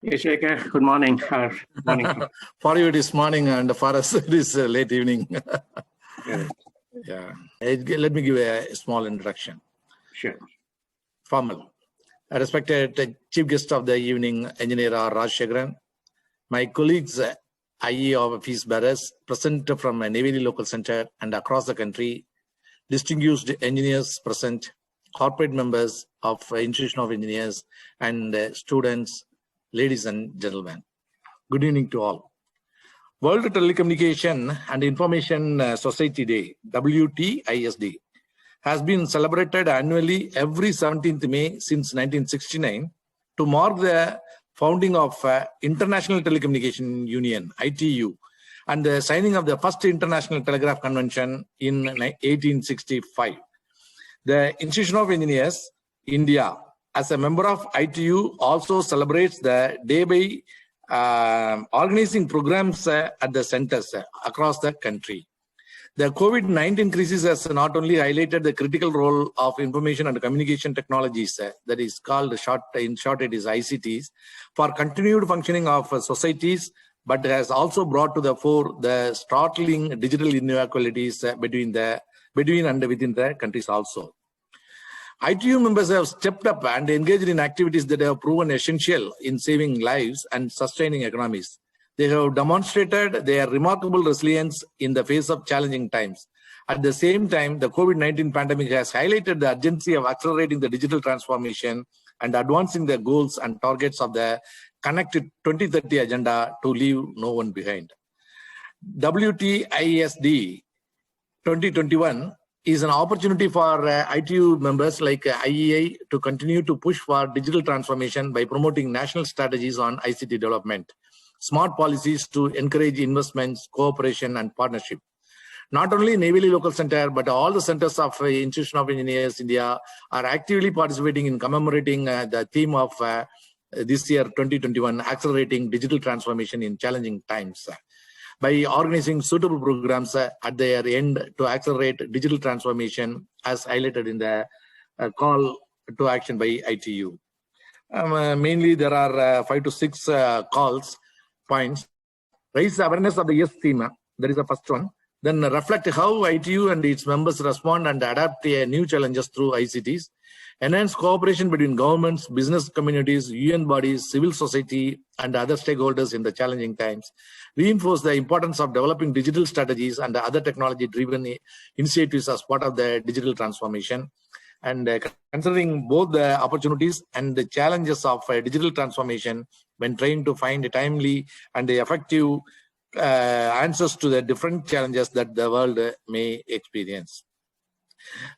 Yes, Shekhar, good morning. Morning. For you it is morning and for us it is late evening. Correct. Yeah. Let me give a small introduction. Sure. Formal. Respected chief guest of the evening, Engineer R. Rajshekharan, my colleagues, IE office bearers present from Neyveli local center and across the country, distinguished engineers present, corporate members of Institution of Engineers, and students, ladies and gentlemen. Good evening to all. World Telecommunication and Information Society Day, WTISD, has been celebrated annually every 17th May since 1969 to mark the founding of International Telecommunication Union, ITU, and the signing of the first International Telegraph Convention in 1865. The Institution of Engineers, India, as a member of ITU, also celebrates the day by organizing programs at the centers across the country. The COVID-19 crisis has not only highlighted the critical role of information and communication technologies, that is called in short it is ICTs, for continued functioning of societies, but has also brought to the fore the startling digital inequalities between and within the countries also. ITU members have stepped up and engaged in activities that have proven essential in saving lives and sustaining economies. They have demonstrated their remarkable resilience in the face of challenging times. At the same time, the COVID-19 pandemic has highlighted the urgency of accelerating the digital transformation and advancing the goals and targets of the Connected 2030 agenda to leave no one behind. WTISD 2021 is an opportunity for ITU members like IEA to continue to push for digital transformation by promoting national strategies on ICT development, smart policies to encourage investments, cooperation, and partnership. Not only Neyveli Local Center, but all the centers of Institution of Engineers India are actively participating in commemorating the theme of this year 2021, accelerating digital transformation in challenging times, by organizing suitable programs at their end to accelerate digital transformation as highlighted in the call to action by ITU. Mainly there are 5 to 6 points. Raise awareness of the yes theme, that is the first one. Then reflect how ITU and its members respond and adapt new challenges through ICTs. Enhance cooperation between governments, business communities, UN bodies, civil society, and other stakeholders in the challenging times. Reinforce the importance of developing digital strategies and other technology-driven initiatives as part of the digital transformation. And considering both the opportunities and the challenges of digital transformation when trying to find timely and effective answers to the different challenges that the world may experience.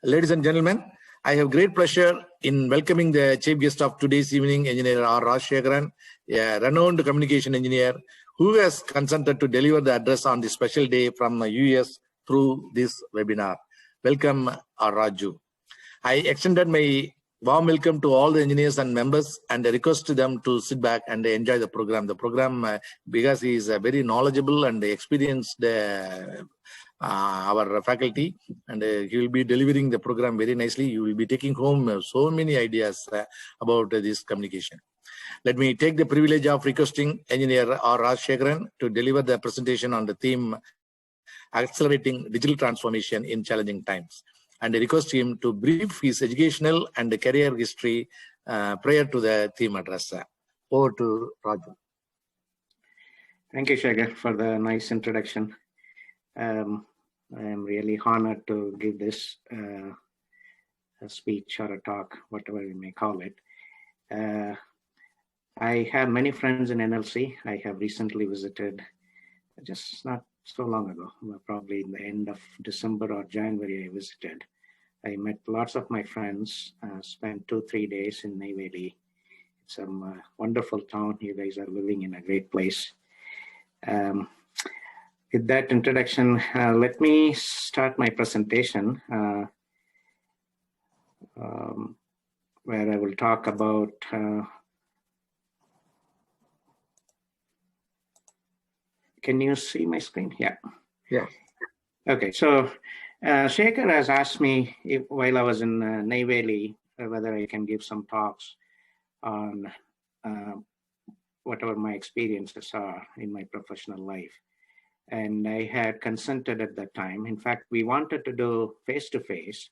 Ladies and gentlemen, I have great pleasure in welcoming the chief guest of today's evening, Engineer R. Rajshekharan, a renowned communication engineer who has consented to deliver the address on this special day from the US through this webinar. Welcome, R. Raju. I extended my warm welcome to all the engineers and members and request to them to sit back and enjoy the program. The program, because he is very knowledgeable and experienced our faculty, and he will be delivering the program very nicely. You will be taking home so many ideas about this communication. Let me take the privilege of requesting Engineer R. Rajshekharan to deliver the presentation on the theme Accelerating Digital Transformation in Challenging Times, and I request him to brief his educational and career history prior to the theme address. Over to Raju. Thank you, Shekhar, for the nice introduction. I am really honored to give this a speech or a talk, whatever we may call it. I have many friends in NLC. I have recently visited, just not so long ago, probably in the end of December or January, I visited. I met lots of my friends, spent 2-3 days in Neyveli. It's a wonderful town. You guys are living in a great place. With that introduction, let me start my presentation, where I will talk about can you see my screen? Yeah. Yeah. Okay, so Shekhar has asked me while I was in Neyveli whether I can give some talks on whatever my experiences are in my professional life. And I had consented at that time. In fact, we wanted to do face-to-face,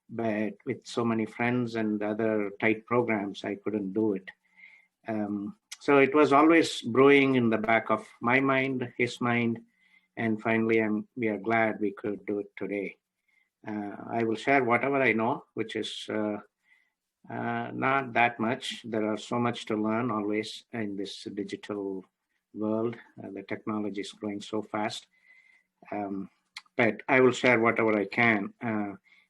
but with so many friends and other tight programs, I couldn't do it. So it was always brewing in the back of my mind, his mind, and finally we are glad we could do it today. I will share whatever I know, which is not that much. There are so much to learn always in this digital world. The technology is growing so fast. But I will share whatever I can.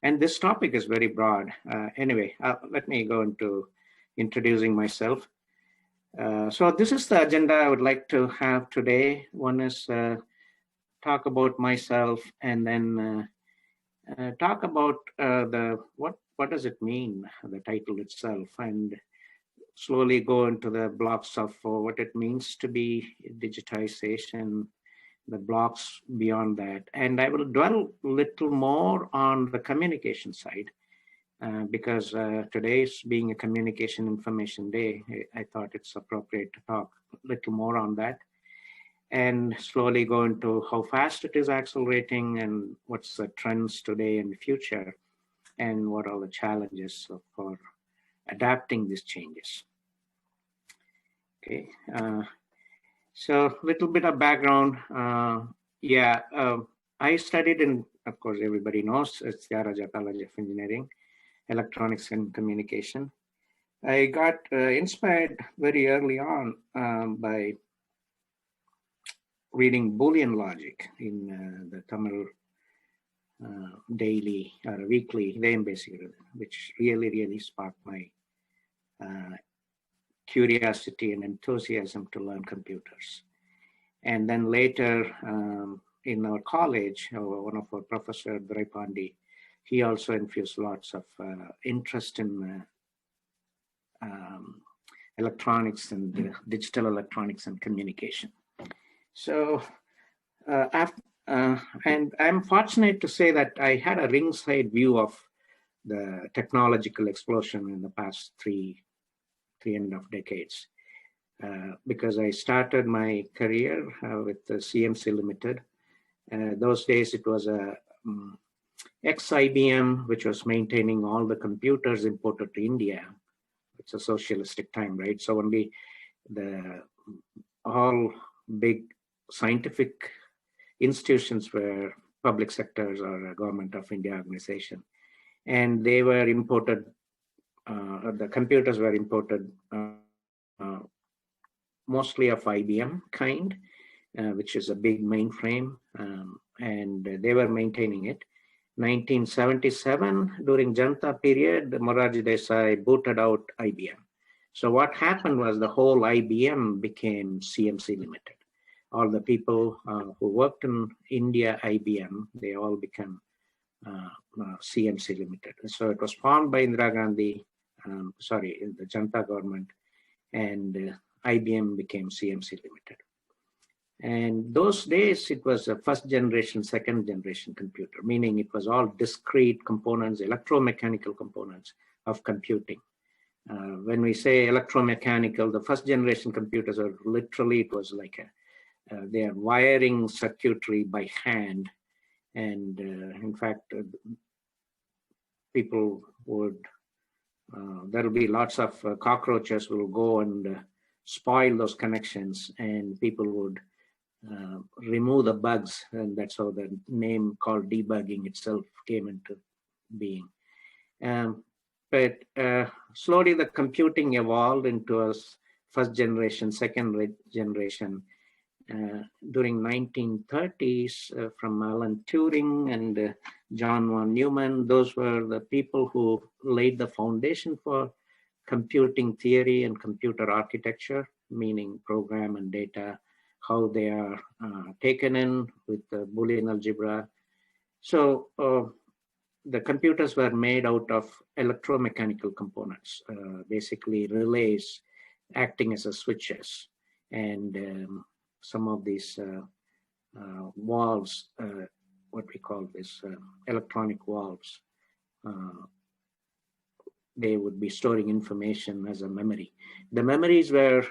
And this topic is very broad. Anyway, let me go into introducing myself. So this is the agenda I would like to have today. One is talk about myself, and then talk about what does it mean, the title itself, and slowly go into the blocks of what it means to be digitization, the blocks beyond that. And I will dwell a little more on the communication side because today's being a communication information day, I thought it's appropriate to talk a little more on that and slowly go into how fast it is accelerating and what's the trends today and the future and what are the challenges for adapting these changes. Okay, so a little bit of background. I studied in, of course, everybody knows, it's the Raja College of Engineering, Electronics and Communication. I got inspired very early on by reading Boolean logic in the Tamil daily or weekly, basically, which really sparked my curiosity and enthusiasm to learn computers. And then later in our college, one of our professor, Pandi, he also infused lots of interest in electronics and digital electronics and communication. So, and I'm fortunate to say that I had a ringside view of the technological explosion in the past three and a half decades, because I started my career with the CMC Limited. Those days it was a ex-IBM, which was maintaining all the computers imported to India. It's a socialistic time, right? So only all big scientific institutions were public sectors or a government of India organization. And they were imported, the computers were imported mostly of IBM kind, which is a big mainframe, and they were maintaining it. 1977, during Janta period, Morarji Desai booted out IBM. So what happened was the whole IBM became CMC Limited. All the people who worked in India IBM, they all became CMC Limited. So it was formed by Indira Gandhi, the Janta government, and IBM became CMC Limited. And those days, it was a first generation, second generation computer, meaning it was all discrete components, electromechanical components of computing. When we say electromechanical, the first generation computers are literally, it was like they are wiring circuitry by hand. And in fact, people would, there will be lots of cockroaches will go and spoil those connections, and people would remove the bugs, and that's how the name called debugging itself came into being. But slowly the computing evolved into a first generation, second generation. During 1930s, from Alan Turing and John von Neumann, those were the people who laid the foundation for computing theory and computer architecture, meaning program and data, how they are taken in with the Boolean algebra. So the computers were made out of electromechanical components, basically relays acting as a switches. And some of these valves, what we call this electronic valves, they would be storing information as a memory. The memories were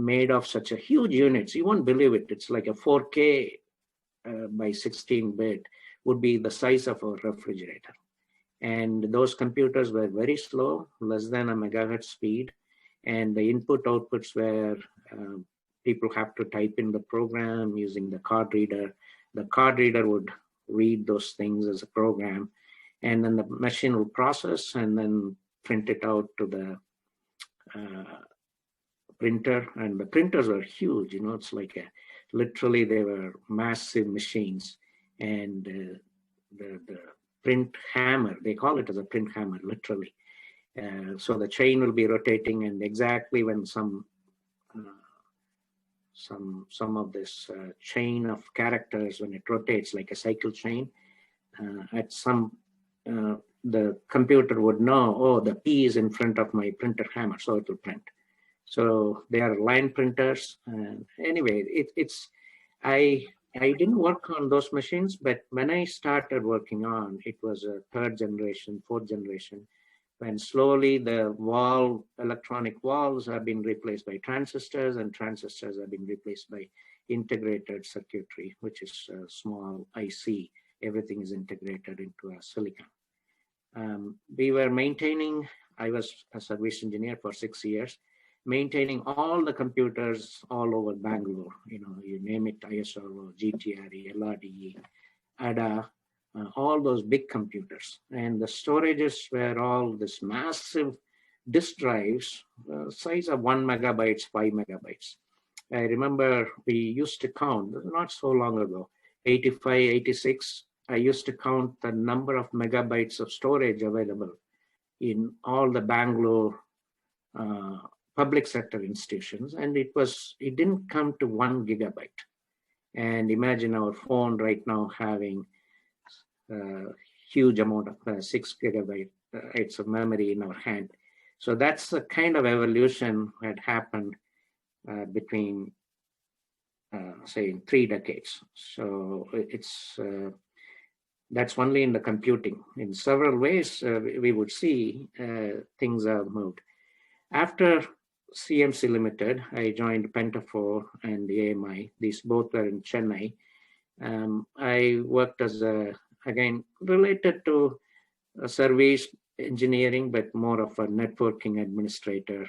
made of such a huge units. You won't believe it. It's like a 4K by 16-bit would be the size of a refrigerator. And those computers were very slow, less than a megahertz speed. And the input outputs were people have to type in the program using the card reader. The card reader would read those things as a program, and then the machine will process and then print it out to the printer. And the printers were huge, it's like literally they were massive machines. And the print hammer, they call it as a print hammer, literally. So the chain will be rotating, and exactly when some of this chain of characters, when it rotates like a cycle chain, at some the computer would know, oh, the P is in front of my printer hammer, so it will print. So they are line printers. Anyway, I didn't work on those machines, but when I started working on, it was a third generation, fourth generation, when slowly the electronic valves have been replaced by transistors, and transistors have been replaced by integrated circuitry, which is a small IC. Everything is integrated into a silicon. We were maintaining, I was a service engineer for 6 years, maintaining all the computers all over Bangalore, you name it, ISRO, GTRE, LRDE, ADA, all those big computers. And the storages were all this massive disk drives, size of 1 megabytes, 5 megabytes. I remember we used to count, not so long ago, 85, 86, I used to count the number of megabytes of storage available in all the Bangalore public sector institutions, and it didn't come to 1 gigabyte. And imagine our phone right now having a huge amount of 6 gigabytes of memory in our hand. So that's the kind of evolution that happened between, say, in 3 decades. So that's only in the computing. In several ways, we would see things have moved. After CMC Limited, I joined Pentafor and the AMI. These both were in Chennai. I worked as again, related to service engineering, but more of a networking administrator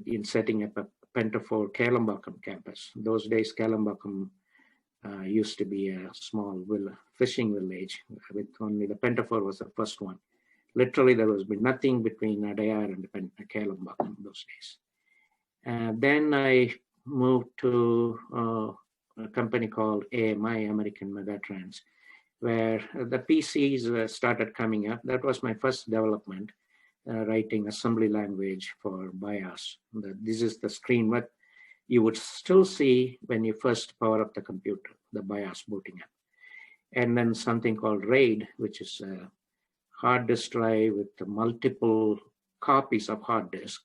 in setting up a Pentafor Kelambakam campus. Those days, Kelambakam used to be a small fishing village with only the Pentafor was the first one. Literally, there was nothing between Adayar and Kelambakam those days. Then I moved to a company called AMI, American Megatrends, where the PCs started coming up. That was my first development, writing assembly language for BIOS. This is the screen what you would still see when you first power up the computer, the BIOS booting up. And then something called RAID, which is a hard disk drive with multiple copies of hard disk,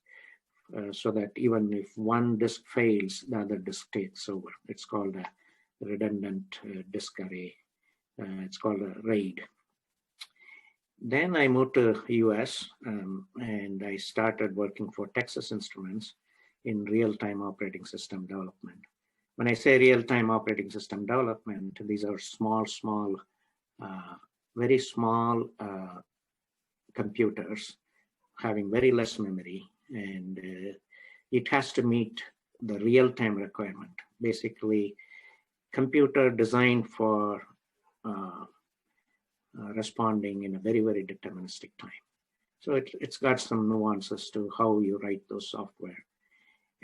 so that even if one disk fails, the other disk takes over. It's called a redundant disk array. It's called a RAID. Then I moved to US and I started working for Texas Instruments in real-time operating system development. When I say real-time operating system development, these are small, very small computers having very less memory, and it has to meet the real-time requirement. Basically, computer designed for responding in a very, very deterministic time. So it's got some nuances to how you write those software.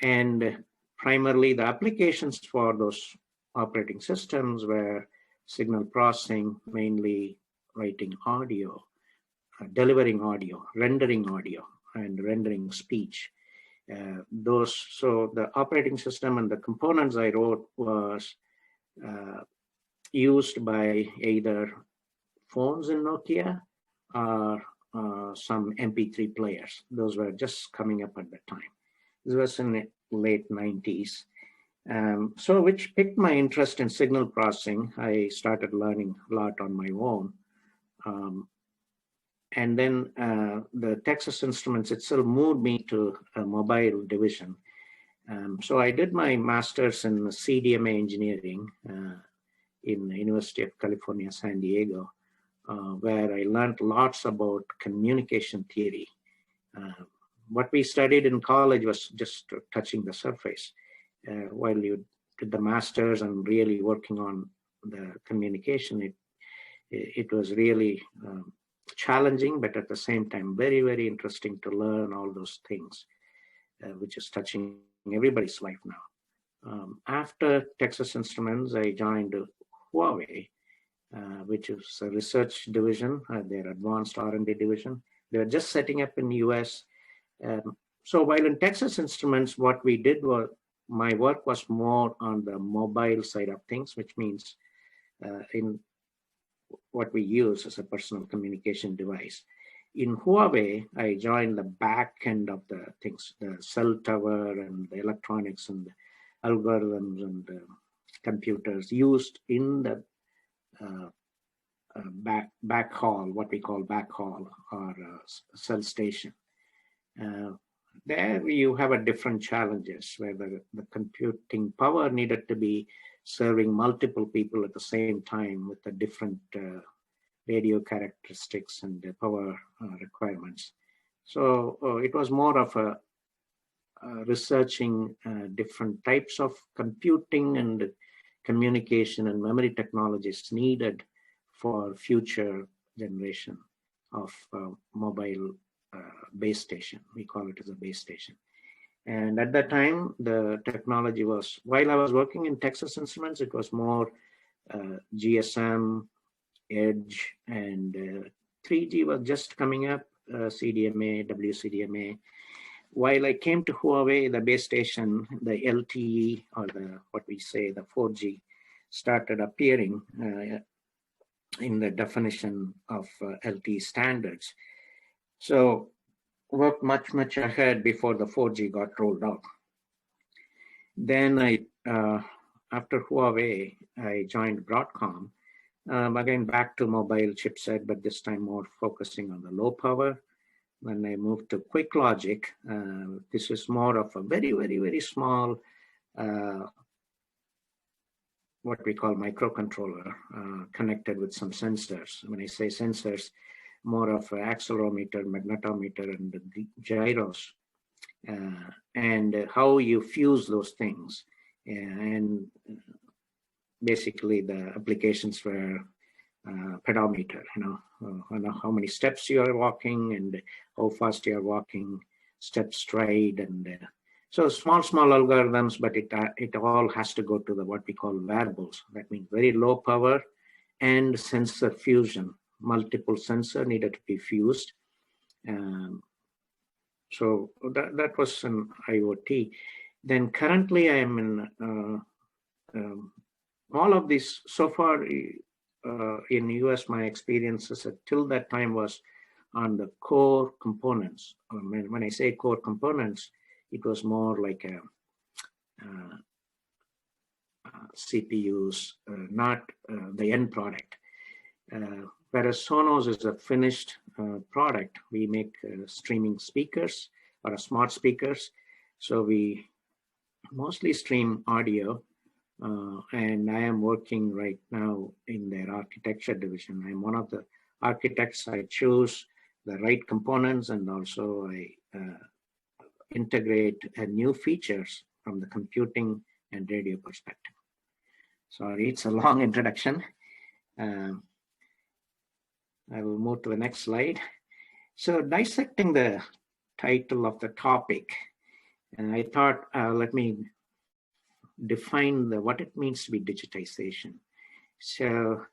And primarily the applications for those operating systems were signal processing, mainly writing audio, delivering audio, and rendering speech. So the operating system and the components I wrote was used by either phones in Nokia or some MP3 players. Those were just coming up at that time. This was in the late 90s. So which piqued my interest in signal processing. I started learning a lot on my own. And then the Texas Instruments itself moved me to a mobile division. So I did my master's in CDMA engineering in the University of California, San Diego, where I learned lots about communication theory. What we studied in college was just touching the surface. While you did the master's and really working on the communication, it was really challenging, but at the same time, very, very interesting to learn all those things, which is touching everybody's life now. After Texas Instruments, I joined Huawei, which is a research division, their advanced R&D division. They're just setting up in the US. So while in Texas Instruments, what we did was, my work was more on the mobile side of things, which means in what we use as a personal communication device. In Huawei, I joined the back end of the things, the cell tower and the electronics and the algorithms and the computers used in the backhaul, what we call backhaul or cell station. There you have a different challenges where the computing power needed to be serving multiple people at the same time with the different radio characteristics and the power requirements. So it was more of a researching different types of computing and communication and memory technologies needed for future generation of mobile base station. We call it as a base station. And at that time, the technology was, while I was working in Texas Instruments, it was more GSM, Edge, and 3G was just coming up, CDMA, WCDMA. While I came to Huawei, the base station, the LTE, or the what we say, the 4G, started appearing in the definition of LTE standards. So worked much ahead before the 4G got rolled out. Then after Huawei, I joined Broadcom. Again, back to mobile chipset, but this time more focusing on the low power. When I moved to QuickLogic, this is more of a very small, what we call microcontroller, connected with some sensors. When I say sensors, more of an accelerometer, magnetometer, and the gyros, and how you fuse those things. And basically the applications were pedometer, how many steps you are walking and how fast you are walking, step stride, and so small algorithms, but it all has to go to the what we call wearables. That means very low power and sensor fusion. Multiple sensor needed to be fused. So that was an IoT. Then currently I am in all of this so far in US. My experiences till that time was on the core components. When I say core components, it was more like CPUs, not the end product. Whereas Sonos is a finished product. We make streaming speakers or smart speakers. So we mostly stream audio. And I am working right now in their architecture division. I'm one of the architects. I choose the right components, and also I integrate new features from the computing and radio perspective. Sorry, it's a long introduction. I will move to the next slide. So dissecting the title of the topic, and I thought, let me define what it means to be digitization. So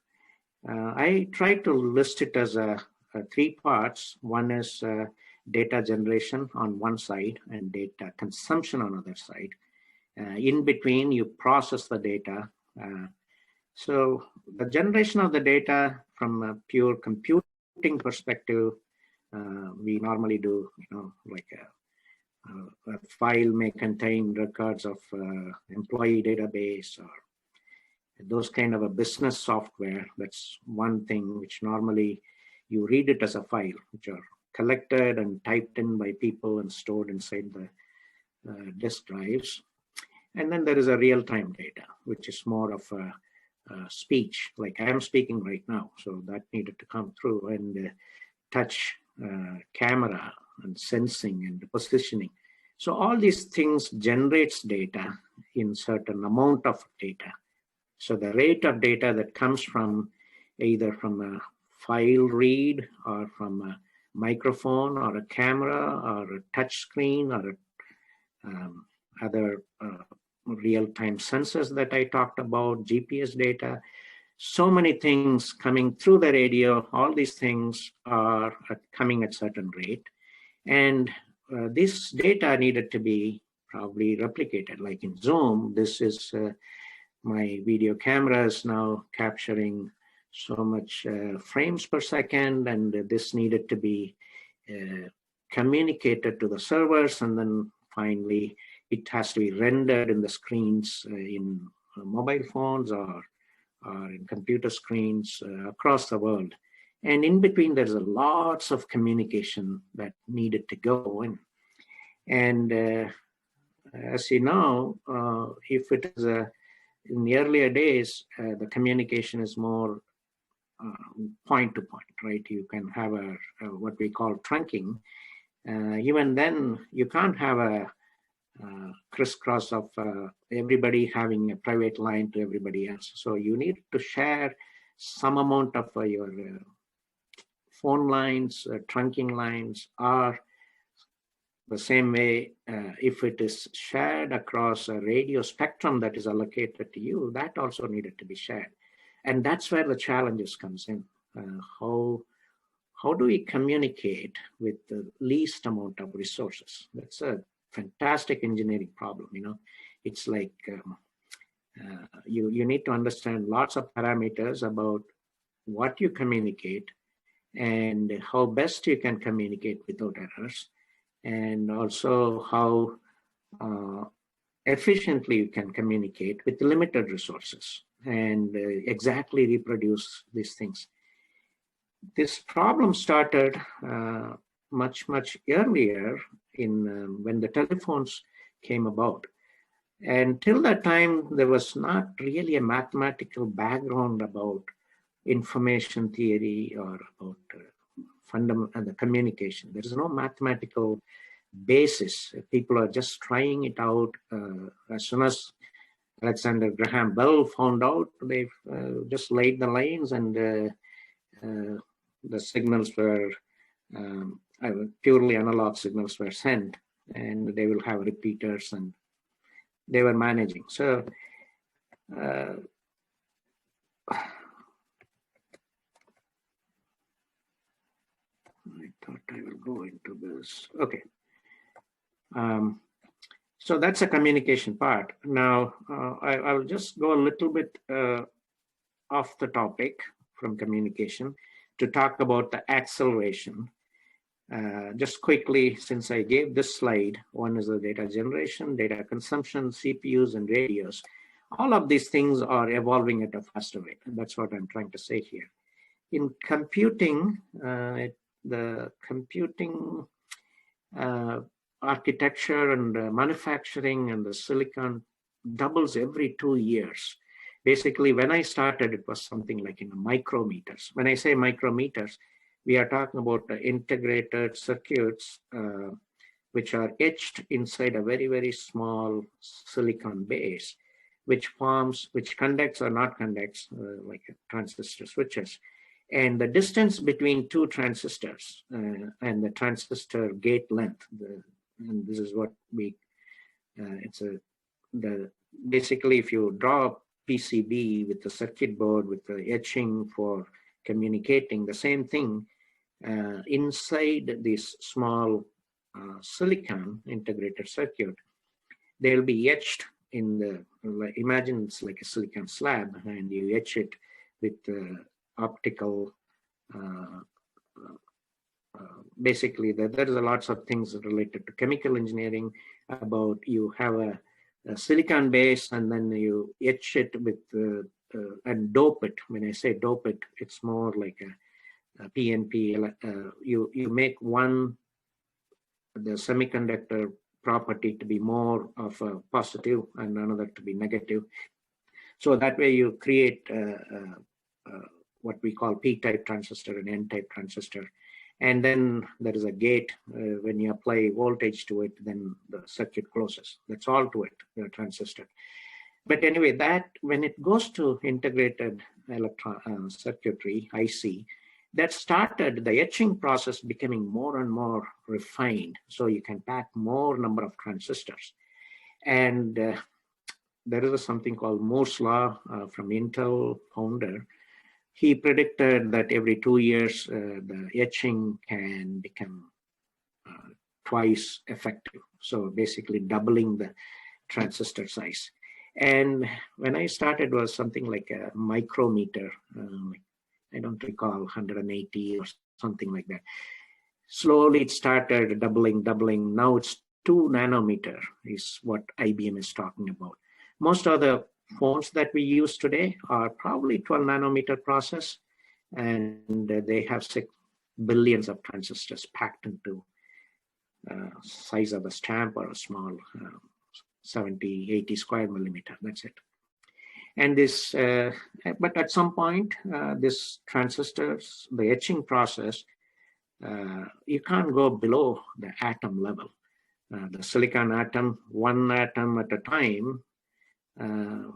I tried to list it as three parts. One is data generation on one side and data consumption on the other side. In between, you process the data. So the generation of the data from a pure computing perspective, we normally do, like a file may contain records of employee database or those kind of a business software. That's one thing which normally you read it as a file, which are collected and typed in by people and stored inside the disk drives. And then there is a real-time data, which is more of a speech, like I am speaking right now. So that needed to come through, and touch, camera, and sensing and positioning. So all these things generates data in certain amount of data. So the rate of data that comes from either from a file read or from a microphone or a camera or a touch screen or other real-time sensors that I talked about, GPS data, so many things coming through the radio. All these things are coming at certain rate, and this data needed to be probably replicated. Like in Zoom, this is my video camera is now capturing so much frames per second, and this needed to be communicated to the servers, and then finally it has to be rendered in the screens in mobile phones or in computer screens across the world. And in between, there's lots of communication that needed to go in. And as you know, if it is in the earlier days, the communication is more point to point, right? You can have a what we call trunking. Even then, you can't have a crisscross of everybody having a private line to everybody else. So you need to share some amount of your phone lines, trunking lines, or the same way, if it is shared across a radio spectrum that is allocated to you, that also needed to be shared. And that's where the challenges comes in. How do we communicate with the least amount of resources? That's a fantastic engineering problem. You know, it's like you need to understand lots of parameters about what you communicate and how best you can communicate without errors, and also how efficiently you can communicate with limited resources and exactly reproduce these things. This problem started much earlier in when the telephones came about. And till that time, there was not really a mathematical background about information theory or about fundamental the communication. There is no mathematical basis. People are just trying it out. As soon as Alexander Graham Bell found out, they just laid the lines, and the signals were purely analog signals were sent, and they will have repeaters, and they were managing. So I thought I will go into this. Okay. So that's a communication part. Now, I'll just go a little bit off the topic from communication to talk about the acceleration. Just quickly, since I gave this slide, one is the data generation, data consumption, CPUs, and radios. All of these things are evolving at a faster rate. And that's what I'm trying to say here. In computing, the computing architecture and manufacturing and the silicon doubles every 2 years. Basically, when I started, it was something like in micrometers. When I say micrometers, we are talking about the integrated circuits which are etched inside a very small silicon base, which conducts or not conducts, like transistor switches. And the distance between two transistors and the transistor gate length, and this is what we, basically if you draw a PCB with the circuit board with the etching for communicating, the same thing inside this small silicon integrated circuit, they'll be etched in the, imagine it's like a silicon slab, and you etch it with optical, basically there is a lots of things related to chemical engineering about you have a silicon base and then you etch it with and dope it. When I say dope it, it's more like PNP, you make the semiconductor property to be more of a positive and another to be negative. So that way you create what we call P-type transistor and N-type transistor. And then there is a gate. When you apply voltage to it, then the circuit closes. That's all to it, the transistor. But anyway, that when it goes to integrated circuitry, IC, that started the etching process becoming more and more refined. So you can pack more number of transistors. And there is something called Moore's law from Intel founder. He predicted that every 2 years, the etching can become twice effective. So basically doubling the transistor size. And when I started was something like a micrometer, I don't recall, 180 or something like that. Slowly it started doubling. Now it's 2 nanometer is what IBM is talking about. Most of the phones that we use today are probably 12 nanometer process, and they have 6 billions of transistors packed into size of a stamp or a small 70, 80 square millimeter, that's it. And this, but at some point, this transistors, the etching process, you can't go below the atom level. The silicon atom, 1 atom at a time,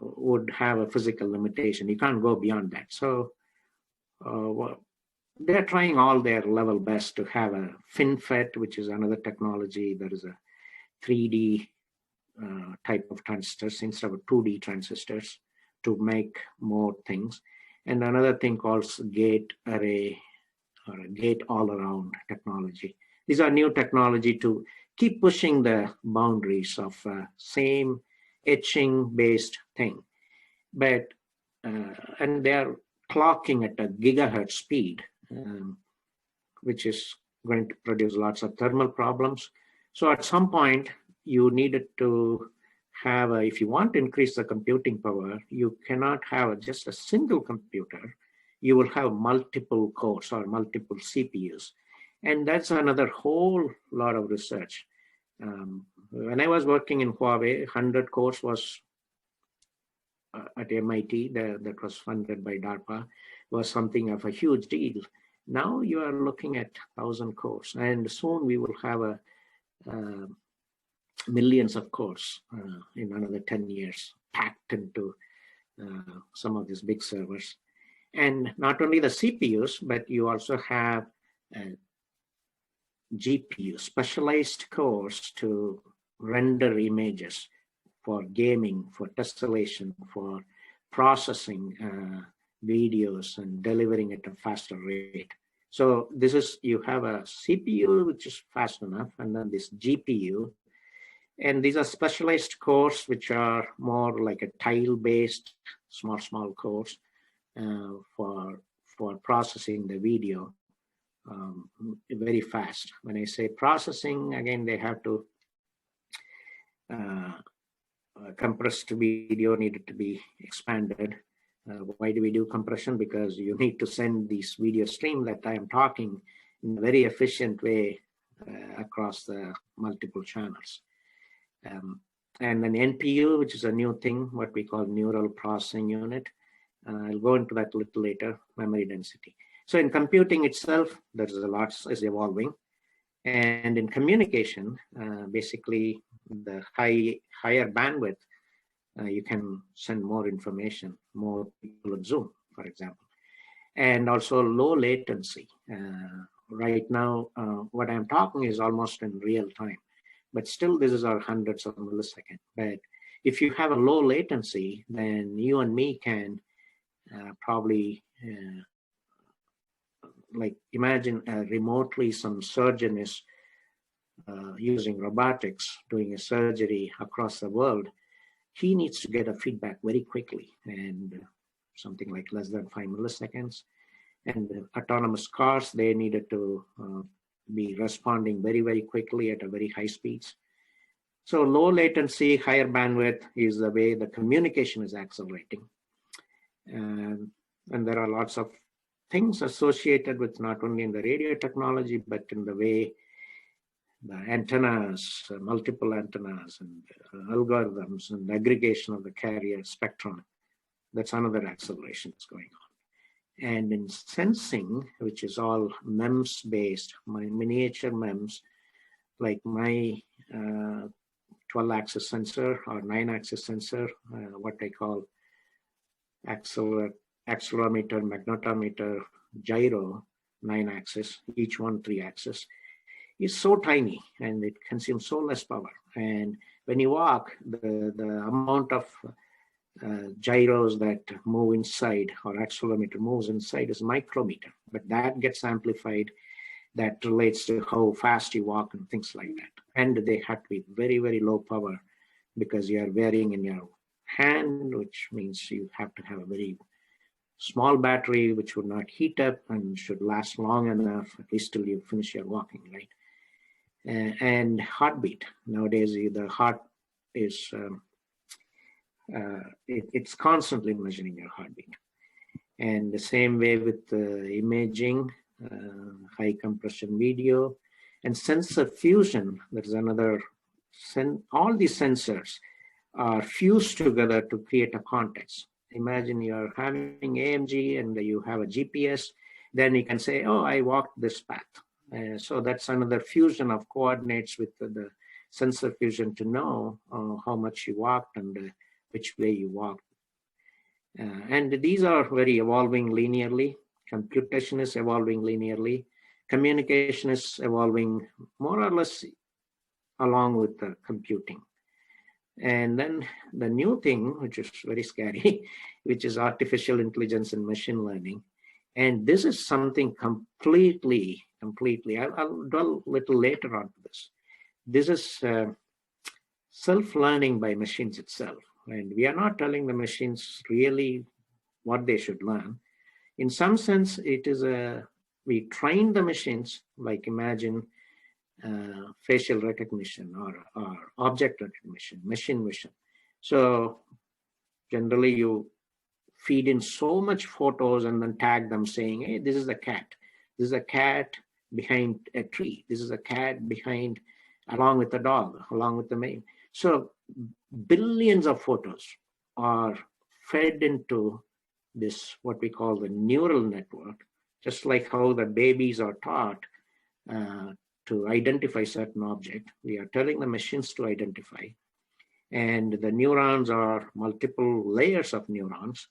would have a physical limitation. You can't go beyond that. So they're trying all their level best to have a FinFET, which is another technology. There is a 3D type of transistors instead of 2D transistors to make more things. And another thing called gate array or a gate all around technology. These are new technology to keep pushing the boundaries of same etching based thing. But, and they're clocking at a gigahertz speed, which is going to produce lots of thermal problems. So at some point, you needed to have if you want to increase the computing power, you cannot have just a single computer. You will have multiple cores or multiple CPUs. And that's another whole lot of research. When I was working in Huawei, 100 cores was at MIT, that was funded by DARPA, was something of a huge deal. Now you are looking at 1,000 cores, and soon we will have millions of cores in another 10 years packed into some of these big servers. And not only the CPUs, but you also have GPU, specialized cores to render images for gaming, for tessellation, for processing videos and delivering at a faster rate. So this is, you have a CPU, which is fast enough, and then this GPU. And these are specialized cores, which are more like a tile-based, small cores for processing the video very fast. When I say processing, again, they have to compressed video needed to be expanded. Why do we do compression? Because you need to send this video stream that I am talking in a very efficient way across the multiple channels. And then NPU, which is a new thing, what we call neural processing unit. I'll go into that a little later, memory density. So in computing itself, there's a lot is evolving. And in communication, basically the higher bandwidth, you can send more information, more people on Zoom, for example. And also low latency. Right now, what I'm talking is almost in real time. But still, this is our hundreds of milliseconds. But if you have a low latency, then you and me can probably, like imagine remotely some surgeon is using robotics, doing a surgery across the world. He needs to get a feedback very quickly, and something like less than 5 milliseconds. And autonomous cars, they needed to be responding very quickly at a very high speeds. So low latency, higher bandwidth is the way the communication is accelerating. And there are lots of things associated with not only in the radio technology, but in the way the antennas, multiple antennas and algorithms and aggregation of the carrier spectrum. That's another acceleration that's going on. And in sensing, which is all MEMS based, my miniature MEMS, like my 12-axis sensor or 9-axis sensor, what I call accelerometer, magnetometer, gyro, 9-axis, each one 3-axis, is so tiny and it consumes so less power. And when you walk, the amount of gyros that move inside or accelerometer moves inside is micrometer, but that gets amplified. That relates to how fast you walk and things like that. And they have to be very, very low power because you are wearing in your hand, which means you have to have a very small battery, which would not heat up and should last long enough, at least till you finish your walking, right? And heartbeat. Nowadays, the heart is, it's constantly measuring your heartbeat. And the same way with imaging, high compression video, and sensor fusion. There's another, all these sensors are fused together to create a context. Imagine you're having AMG and you have a GPS, then you can say, oh, I walked this path. So that's another fusion of coordinates with the sensor fusion to know how much you walked and which way you walked. And these are very evolving linearly. Computation is evolving linearly. Communication is evolving more or less along with the computing. And then the new thing, which is very scary, which is artificial intelligence and machine learning. And this is something completely, I'll dwell a little later on this. This is self-learning by machines itself. And we are not telling the machines really what they should learn. In some sense, it is we train the machines, like imagine facial recognition or object recognition, machine vision. So generally you feed in so much photos and then tag them saying, hey, this is a cat. This is a cat behind a tree. This is a cat behind, along with the dog, along with the male. So billions of photos are fed into this, what we call the neural network, just like how the babies are taught to identify certain object. We are telling the machines to identify. And the neurons are multiple layers of neurons.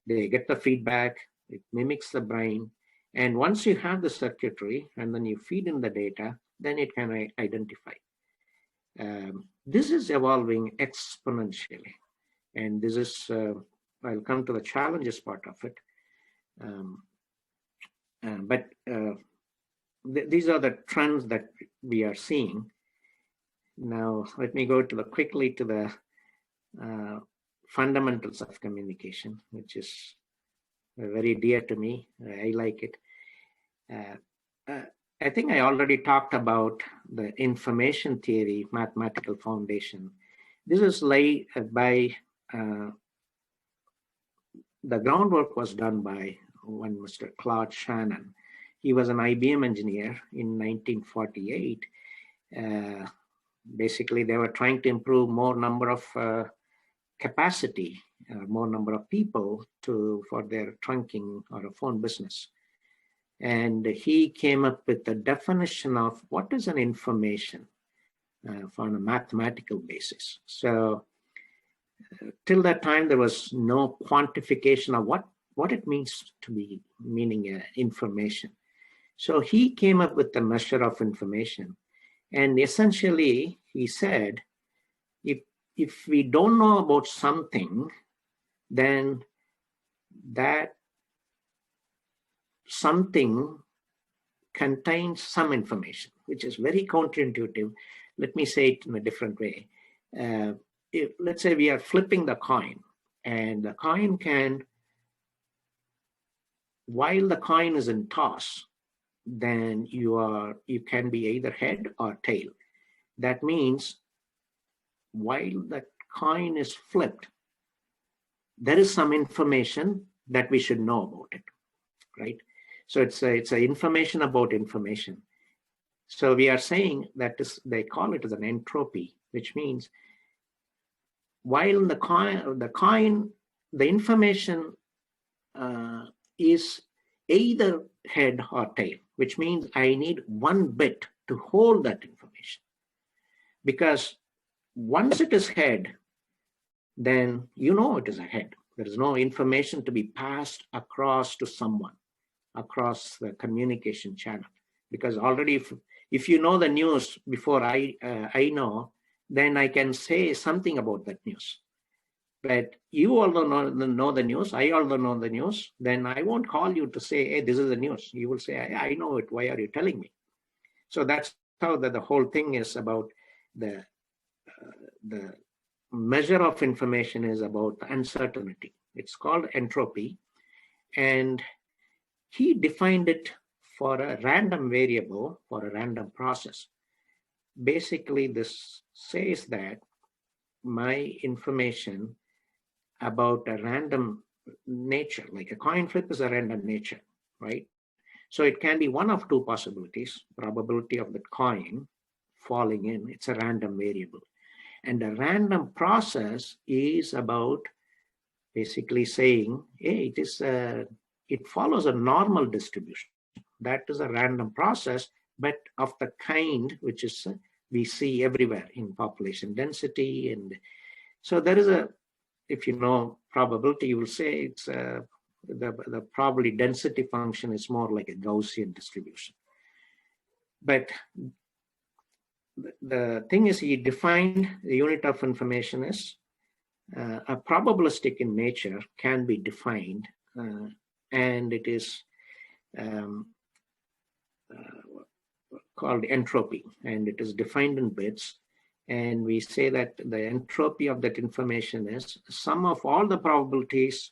They get the feedback, it mimics the brain. And once you have the circuitry and then you feed in the data, then it can identify. This is evolving exponentially. And this is, I'll come to the challenges part of it. These are the trends that we are seeing. Now, let me go to quickly to the fundamentals of communication, which is very dear to me. I like it. I think I already talked about the information theory, mathematical foundation. This is laid by, the groundwork was done by one Mr. Claude Shannon. He was an IBM engineer in 1948. Basically, they were trying to improve more number of capacity, more number of people for their trunking or a phone business. And he came up with the definition of what is an information on a mathematical basis. So till that time, there was no quantification of what it means to be meaning information. So he came up with the measure of information. And essentially, he said, if we don't know about something, then that something contains some information, which is very counterintuitive. Let me say it in a different way. Let's say we are flipping the coin, and the coin can, while the coin is in toss, then you can be either head or tail. That means while the coin is flipped, there is some information that we should know about it, right? So it's a information about information. So we are saying that they call it as an entropy, which means while the information is either head or tail, which means I need one bit to hold that information. Because once it is head, then you know it is a head. There is no information to be passed across to someone, across the communication channel. Because already if you know the news before I know, then I can say something about that news. But you although know the news, I although know the news, then I won't call you to say, hey, this is the news. You will say, I know it. Why are you telling me? So that's how the whole thing is about. The measure of information is about uncertainty. It's called entropy. And he defined it for a random variable, for a random process. Basically, this says that my information about a random nature, like a coin flip is a random nature, right? So it can be one of two possibilities: probability of the coin falling in, it's a random variable. And a random process is about basically saying, hey, it follows a normal distribution. That is a random process, but of the kind which is we see everywhere in population density. And so there is if you know probability, you will say it's the probability density function is more like a Gaussian distribution. But the thing is, he defined the unit of information as a probabilistic in nature can be defined, and it is called entropy, and it is defined in bits. And we say that the entropy of that information is sum of all the probabilities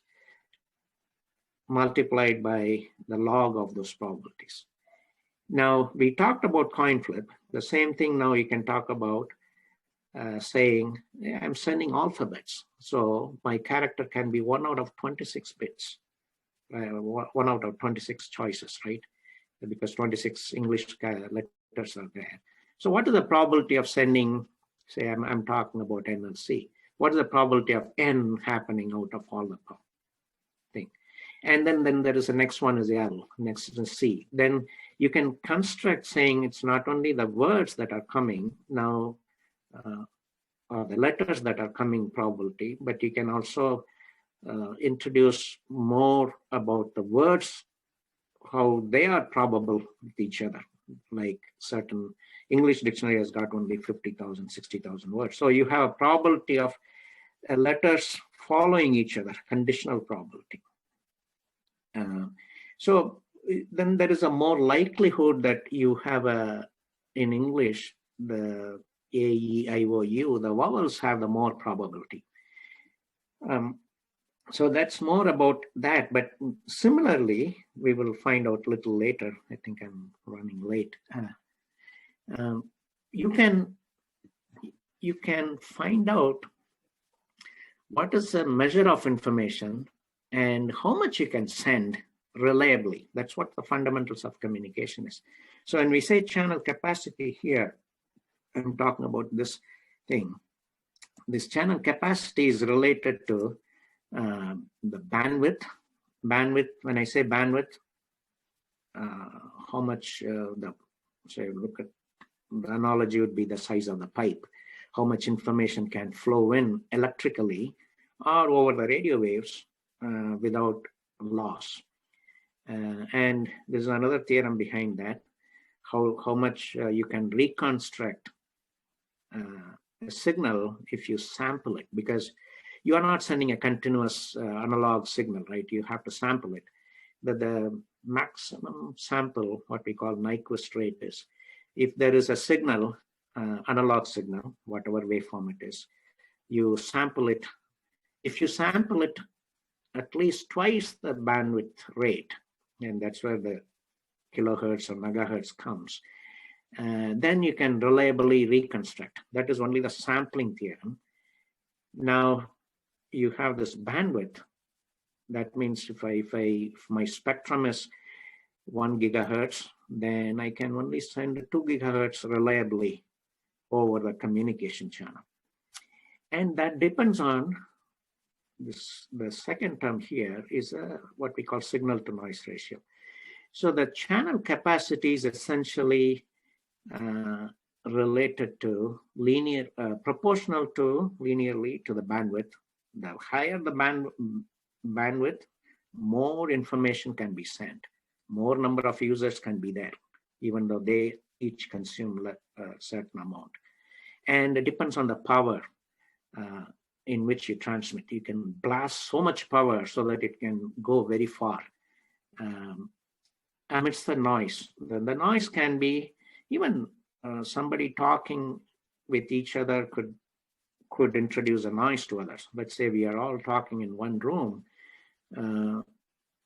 multiplied by the log of those probabilities. Now, we talked about coin flip. The same thing now you can talk about saying, yeah, I'm sending alphabets. So my character can be 1 out of 26 bits, 1 out of 26 choices, right? Because 26 English letters are there. So what is the probability of sending, say I'm talking about NLC, what is the probability of N happening out of all the thing? And then there is the next one is L, next is C. Then you can construct saying it's not only the words that are coming now, or the letters that are coming probability, but you can also introduce more about the words, how they are probable with each other. Like certain English dictionary has got only 50,000, 60,000 words. So you have a probability of letters following each other, conditional probability. So then there is a more likelihood that you have in English, the A, E, I, O, U, the vowels have the more probability. So that's more about that. But similarly, we will find out a little later. I think I'm running late. You can find out what is the measure of information and how much you can send reliably. That's what the fundamentals of communication is. So when we say channel capacity here, I'm talking about this thing. This channel capacity is related to the bandwidth. Bandwidth, when I say bandwidth, how much say look at the analogy would be the size of the pipe. How much information can flow in electrically or over the radio waves without loss. And there's another theorem behind that, how much you can reconstruct a signal if you sample it, because you are not sending a continuous analog signal, right? You have to sample it. The maximum sample, what we call Nyquist rate, is if there is a signal, analog signal, whatever waveform it is, you sample it. If you sample it at least twice the bandwidth rate, and that's where the kilohertz or megahertz comes, then you can reliably reconstruct. That is only the sampling theorem. Now you have this bandwidth. That means if my spectrum is 1 gigahertz, then I can only send 2 gigahertz reliably over the communication channel. And that depends on this. The second term here is what we call signal to noise ratio. So the channel capacity is essentially related to linear, proportional to linearly to the bandwidth. The higher the bandwidth, more information can be sent, more number of users can be there, even though they each consume a certain amount. And it depends on the power in which you transmit. You can blast so much power so that it can go very far. Amidst the noise. The noise can be even somebody talking with each other could introduce a noise to others. Let's say we are all talking in one room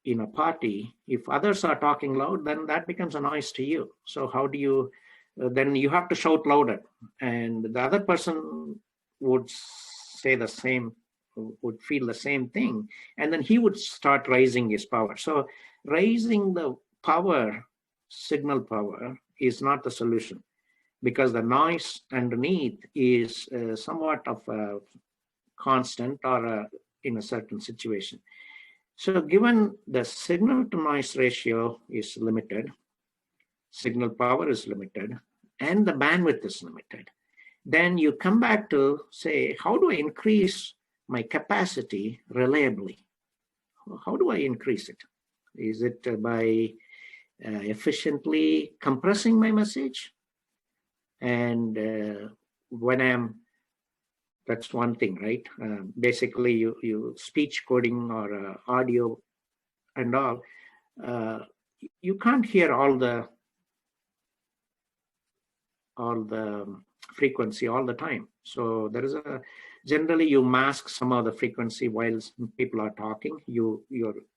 in a party. If others are talking loud, then that becomes a noise to you. So how do you, then you have to shout louder. And the other person would say the same, would feel the same thing. And then he would start raising his power. So raising the power, signal power, is not the solution, because the noise underneath is somewhat of a constant or in a certain situation. So given the signal to noise ratio is limited, signal power is limited, and the bandwidth is limited, then you come back to say, how do I increase my capacity reliably? How do I increase it? Is it by efficiently compressing my message? And when that's one thing, right? Basically, you speech coding or audio and all, you can't hear all the frequency all the time. So there is generally you mask some of the frequency while people are talking. Your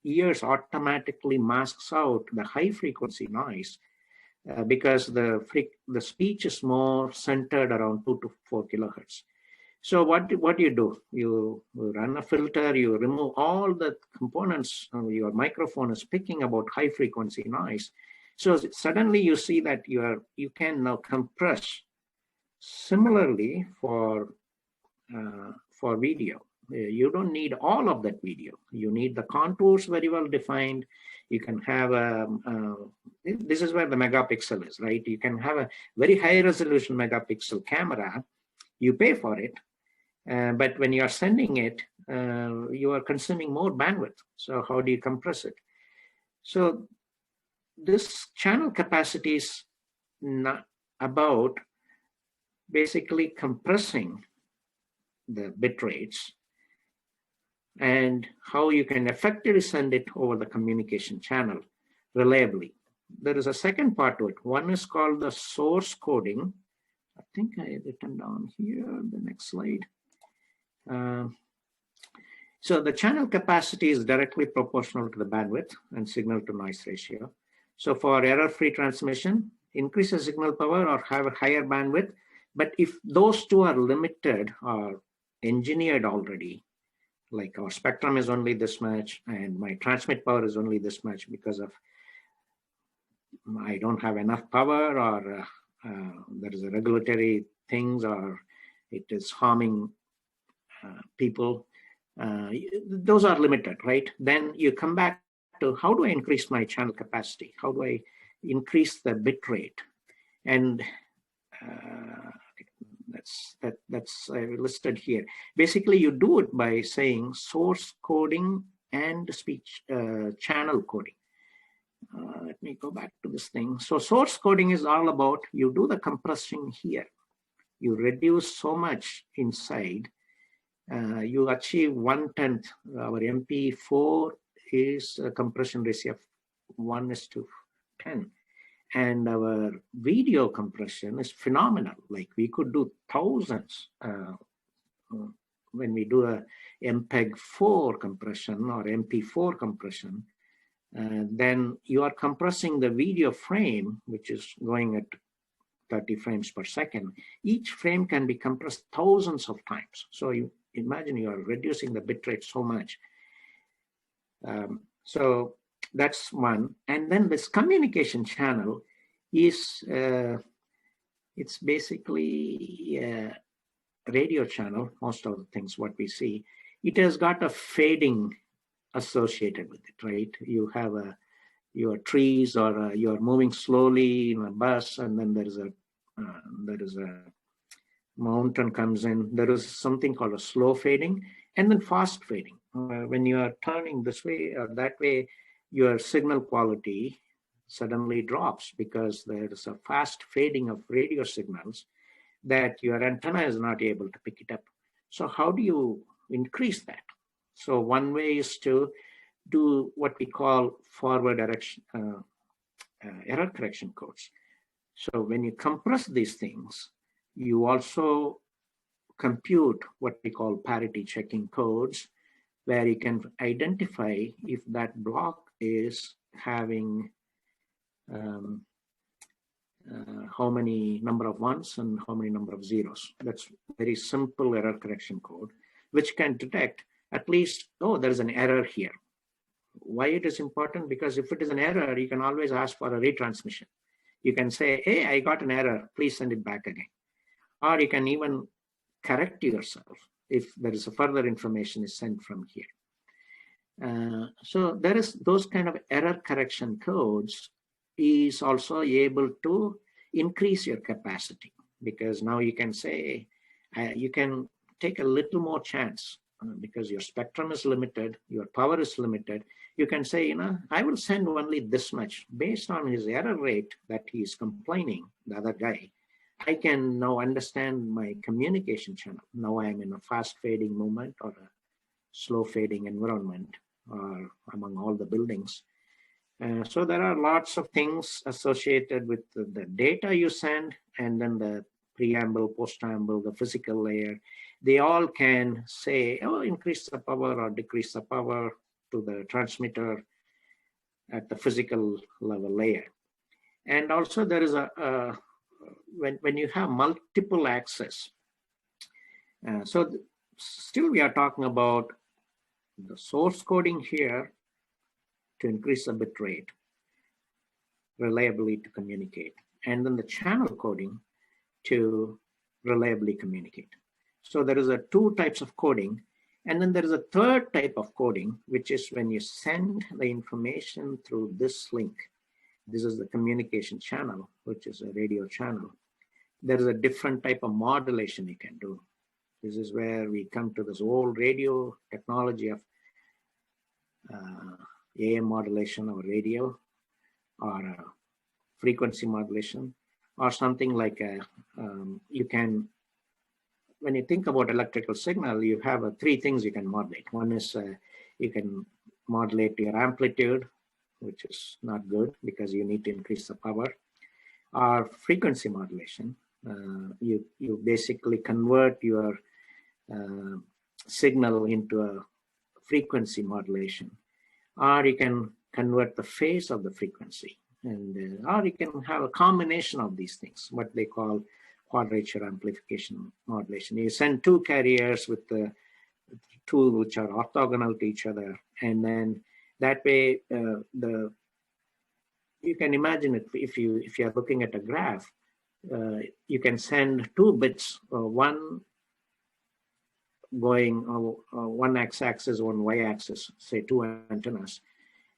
ears automatically masks out the high frequency noise because the speech is more centered around 2 to 4 kilohertz. So what do you do? You run a filter, you remove all the components. Your microphone is picking about high frequency noise. So suddenly you see that you can now compress. Similarly for video, you don't need all of that video. You need the contours very well defined. You can have this is where the megapixel is, right? You can have a very high resolution megapixel camera. You pay for it, but when you are sending it, you are consuming more bandwidth. So how do you compress it? So this channel capacity is not about basically compressing the bit rates and how you can effectively send it over the communication channel reliably. There is a second part to it. One is called the source coding. I think I had written down here, the next slide. So the channel capacity is directly proportional to the bandwidth and signal to noise ratio. So for error-free transmission, increase the signal power or have a higher bandwidth. But if those two are limited or engineered already, like our spectrum is only this much and my transmit power is only this much because of I don't have enough power, or there is a regulatory things, or it is harming people, those are limited, right? Then you come back to how do I increase my channel capacity? How do I increase the bit rate? And that's listed here. Basically, you do it by saying source coding and speech channel coding. Let me go back to this thing. So source coding is all about you do the compressing here. You reduce so much inside. You achieve 1/10. Our MP4 is a compression ratio of 1:10. And our video compression is phenomenal. Like we could do thousands when we do a MPEG-4 compression or MP4 compression. Then you are compressing the video frame, which is going at 30 frames per second. Each frame can be compressed thousands of times. So you imagine you are reducing the bit rate so much. So that's one. And then this communication channel is, it's basically a radio channel, most of the things what we see. It has got a fading associated with it, right? You have your trees, or you're moving slowly in a bus, and then there is a mountain comes in. There is something called a slow fading, and then fast fading. When you are turning this way or that way, your signal quality suddenly drops because there is a fast fading of radio signals that your antenna is not able to pick it up. So how do you increase that? So one way is to do what we call forward direction, error correction codes. So when you compress these things, you also compute what we call parity checking codes, where you can identify if that block is having how many number of ones and how many number of zeros. That's very simple error correction code, which can detect at least, oh, there's an error here. Why it is important? Because if it is an error, you can always ask for a retransmission. You can say, hey, I got an error, please send it back again. Or you can even correct yourself if there is a further information is sent from here. So there is those kind of error correction codes is also able to increase your capacity, because now you can say, you can take a little more chance because your spectrum is limited, your power is limited. You can say, I will send only this much based on his error rate that he is complaining, the other guy. I can now understand my communication channel. Now I'm in a fast fading movement or a slow fading environment, or among all the buildings. So there are lots of things associated with the data you send, and then the preamble, postamble, the physical layer. They all can say, oh, increase the power or decrease the power to the transmitter at the physical level layer. And also there is when you have multiple access. Still we are talking about the source coding here to increase the bit rate, reliably to communicate, and then the channel coding to reliably communicate. So there is two types of coding, and then there is a third type of coding, which is when you send the information through this link. This is the communication channel, which is a radio channel. There is a different type of modulation you can do. This is where we come to this old radio technology of AM modulation or radio, or frequency modulation, or something like you can, when you think about electrical signal, you have three things you can modulate. One is you can modulate your amplitude, which is not good because you need to increase the power. Or frequency modulation, you basically convert your signal into a frequency modulation, or you can convert the phase of the frequency, and or you can have a combination of these things, what they call quadrature amplification modulation. You send two carriers with the two which are orthogonal to each other, and then that way you can imagine it, if you are looking at a graph, you can send two bits, one going one x-axis, one y-axis, say two antennas,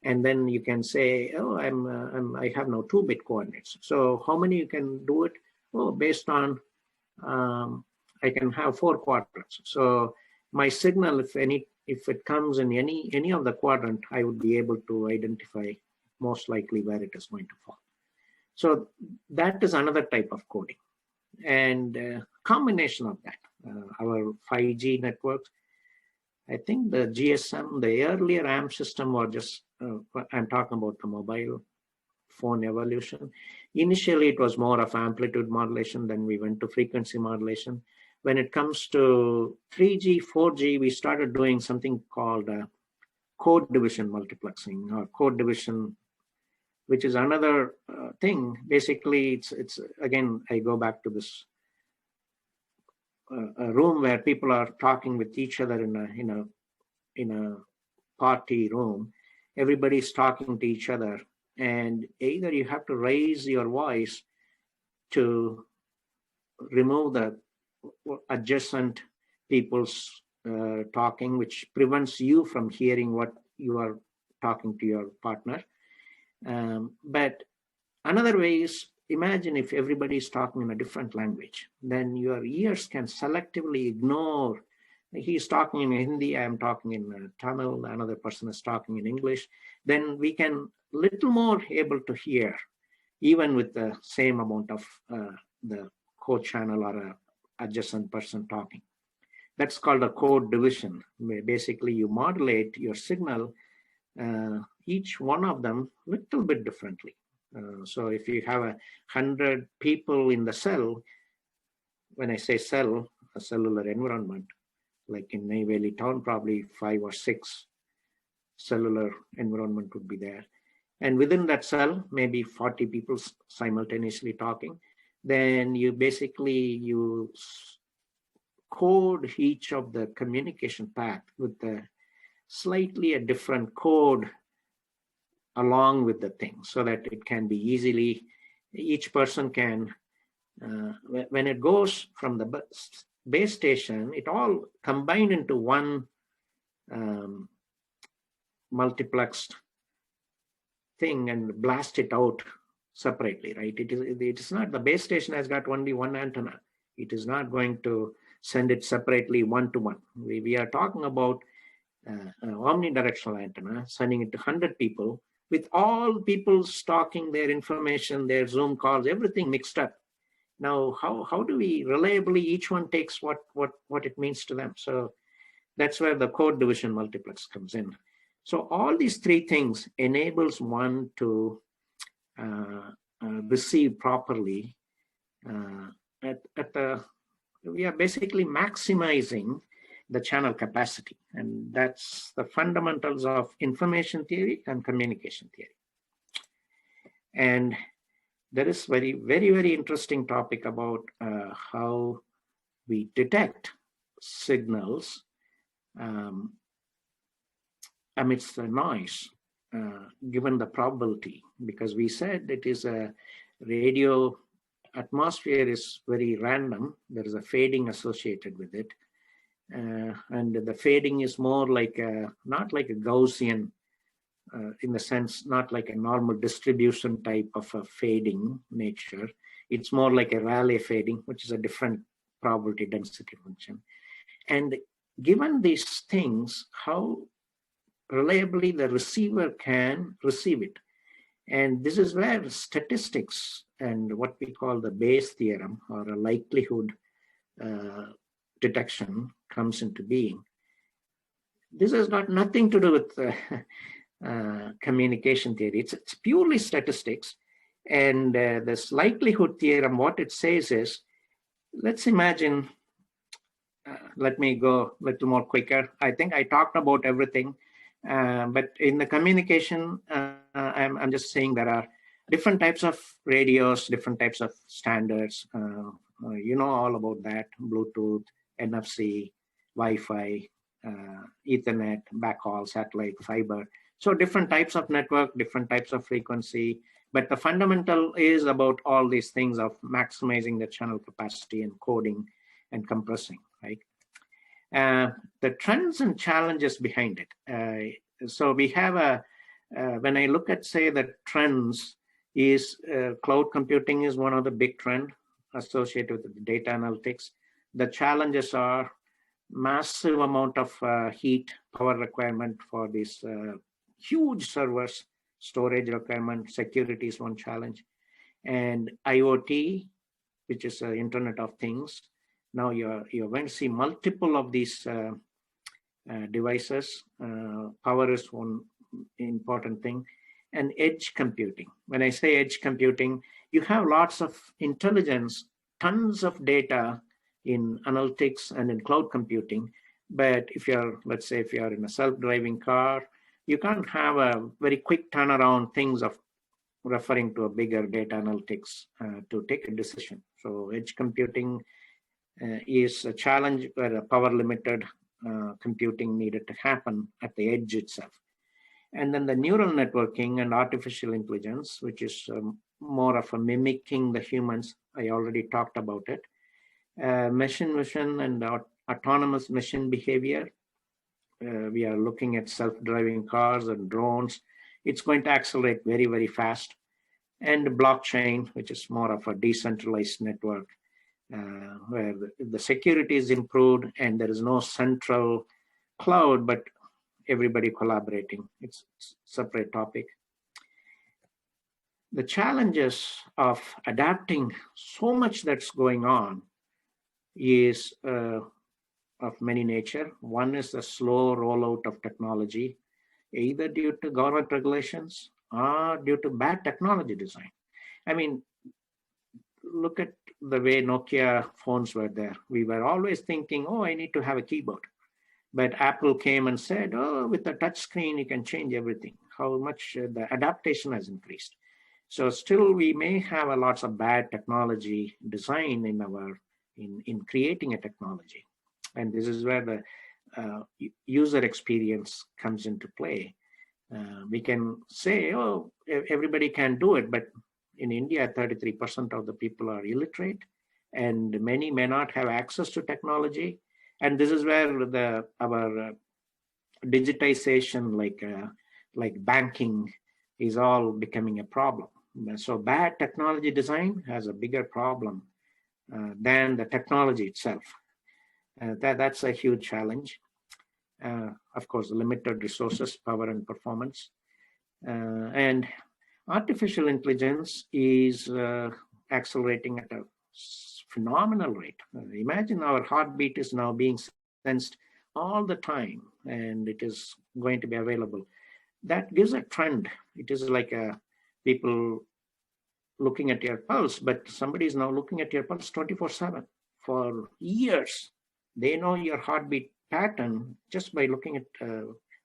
and then you can say, oh, I have now 2-bit coordinates. So how many you can do it? Oh, based on I can have 4 quadrants. So my signal, if it comes in any of the quadrant, I would be able to identify most likely where it is going to fall. So that is another type of coding, and combination of that. Our 5G networks, I think the GSM, the earlier AM system, or just, I'm talking about the mobile phone evolution. Initially, it was more of amplitude modulation, then we went to frequency modulation. When it comes to 3G, 4G, we started doing something called code division multiplexing, or code division, which is another thing. Basically, it's again, I go back to this a room where people are talking with each other in a party room, everybody's talking to each other, and either you have to raise your voice to remove the adjacent people's talking, which prevents you from hearing what you are talking to your partner. But another way is, imagine if everybody is talking in a different language, then your ears can selectively ignore. He's talking in Hindi, I am talking in Tamil, another person is talking in English. Then we can little more able to hear, even with the same amount of the co-channel or a adjacent person talking. That's called a code division, where basically you modulate your signal, each one of them little bit differently. So if you have 100 people in the cell, when I say cell, a cellular environment, like in Neyveli town, probably 5 or 6 cellular environment would be there. And within that cell, maybe 40 people simultaneously talking. Then you basically, code each of the communication path with a slightly a different code along with the thing, so that it can be easily, each person can, when it goes from the base station, it all combined into one multiplexed thing and blast it out separately, right? It is not, the base station has got only one antenna. It is not going to send it separately one-to-one. We are talking about an omnidirectional antenna, sending it to 100 people, with all people talking their information, their Zoom calls, everything mixed up. Now, how do we reliably, each one takes what it means to them? So that's where the code division multiplex comes in. So all these three things enables one to receive properly we are basically maximizing the channel capacity. And that's the fundamentals of information theory and communication theory. And there is very, very, very interesting topic about how we detect signals amidst the noise, given the probability, because we said it is a radio atmosphere is very random. There is a fading associated with it. And the fading is more like not like a Gaussian, in the sense, not like a normal distribution type of a fading nature. It's more like a Rayleigh fading, which is a different probability density function. And given these things, how reliably the receiver can receive it. And this is where statistics and what we call the Bayes theorem, or a likelihood detection, comes into being. This has got nothing to do with communication theory. It's purely statistics. And this likelihood theorem, what it says is, let's imagine, let me go a little more quicker. I think I talked about everything. But in the communication, I'm just saying there are different types of radios, different types of standards. You know all about that: Bluetooth, NFC, Wi-Fi, Ethernet, backhaul, satellite, fiber. So different types of network, different types of frequency. But the fundamental is about all these things of maximizing the channel capacity and coding and compressing, right? The trends and challenges behind it. So we have when I look at, say, the trends, is cloud computing is one of the big trend associated with data analytics. The challenges are massive amount of heat, power requirement for these huge servers, storage requirement, security is one challenge, and IoT, which is Internet of Things. Now you're going to see multiple of these devices. Power is one important thing, and edge computing. When I say edge computing, you have lots of intelligence, tons of data in analytics and in cloud computing. But if you're, let's say, if you're in a self-driving car, you can't have a very quick turnaround things of referring to a bigger data analytics to take a decision. So edge computing is a challenge where a power limited computing needed to happen at the edge itself. And then the neural networking and artificial intelligence, which is more of a mimicking the humans. I already talked about it. Machine vision and autonomous machine behavior. We are looking at self-driving cars and drones. It's going to accelerate very, very fast. And blockchain, which is more of a decentralized network, where the security is improved and there is no central cloud, but everybody collaborating. It's a separate topic. The challenges of adapting so much that's going on is of many nature. One is the slow rollout of technology, either due to government regulations or due to bad technology design. I mean, look at the way Nokia phones were there. We were always thinking, oh, I need to have a keyboard. But Apple came and said, oh, with the touch screen, you can change everything. How much the adaptation has increased. So still, we may have a lots of bad technology design in creating a technology. And this is where the user experience comes into play. We can say, oh, everybody can do it, but in India, 33% of the people are illiterate, and many may not have access to technology. And this is where our digitization, like banking, is all becoming a problem. So bad technology design has a bigger problem than the technology itself. That's a huge challenge. Of course, limited resources, power, and performance. And artificial intelligence is accelerating at a phenomenal rate. Imagine our heartbeat is now being sensed all the time, and it is going to be available. That gives a trend. It is like people looking at your pulse, but somebody is now looking at your pulse 24/7 for years. They know your heartbeat pattern just by looking at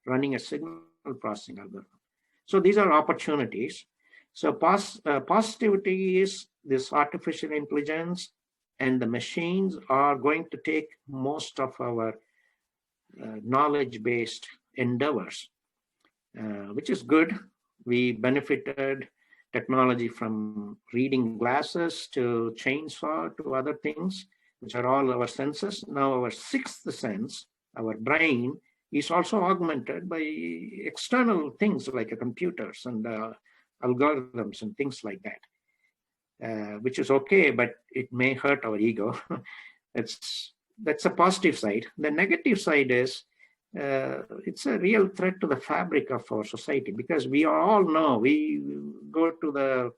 running a signal processing algorithm. So these are opportunities. So positivity is this artificial intelligence and the machines are going to take most of our knowledge-based endeavors, which is good. We benefited technology from reading glasses to chainsaw to other things, which are all our senses. Now our sixth sense, our brain, is also augmented by external things like computers and algorithms and things like that, which is okay, but it may hurt our ego. That's a positive side. The negative side is it's a real threat to the fabric of our society, because we all know, we go to the,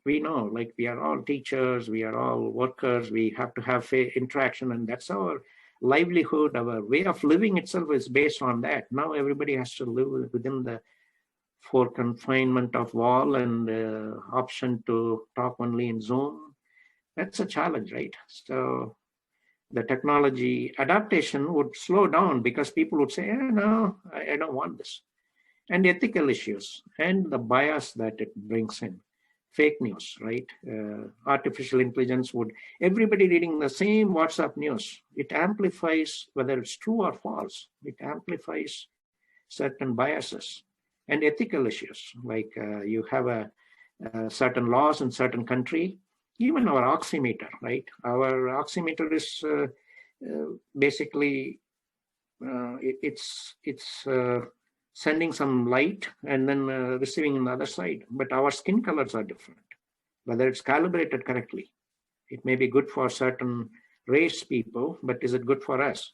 we know, we are all teachers, we are all workers, we have to have interaction, and that's our livelihood. Our way of living itself is based on that. Now everybody has to live within the four confinement of wall and option to talk only in Zoom. That's a challenge, right? So the technology adaptation would slow down because people would say, no, I don't want this. And ethical issues and the bias that it brings in. Fake news, right? Artificial intelligence would, everybody reading the same WhatsApp news, it amplifies whether it's true or false. It amplifies certain biases. And ethical issues, like you have certain laws in certain country, even our oximeter, right? Our oximeter is basically, it's sending some light and then receiving on the other side. But our skin colors are different, whether it's calibrated correctly. It may be good for certain race people, but is it good for us?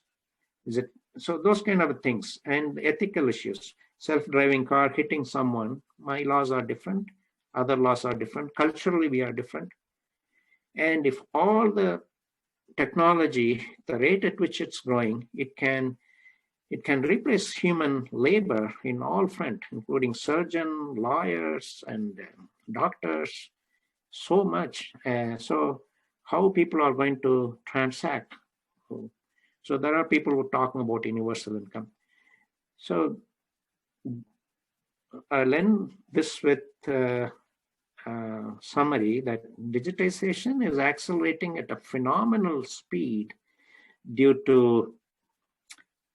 Is it? So those kind of things. And ethical issues, self-driving car hitting someone, my laws are different, other laws are different, culturally we are different. And if all the technology, the rate at which it's growing, it can replace human labor in all front, including surgeon, lawyers, and doctors, so much. So how people are going to transact? So there are people who are talking about universal income. So I'll end this with summary that digitization is accelerating at a phenomenal speed due to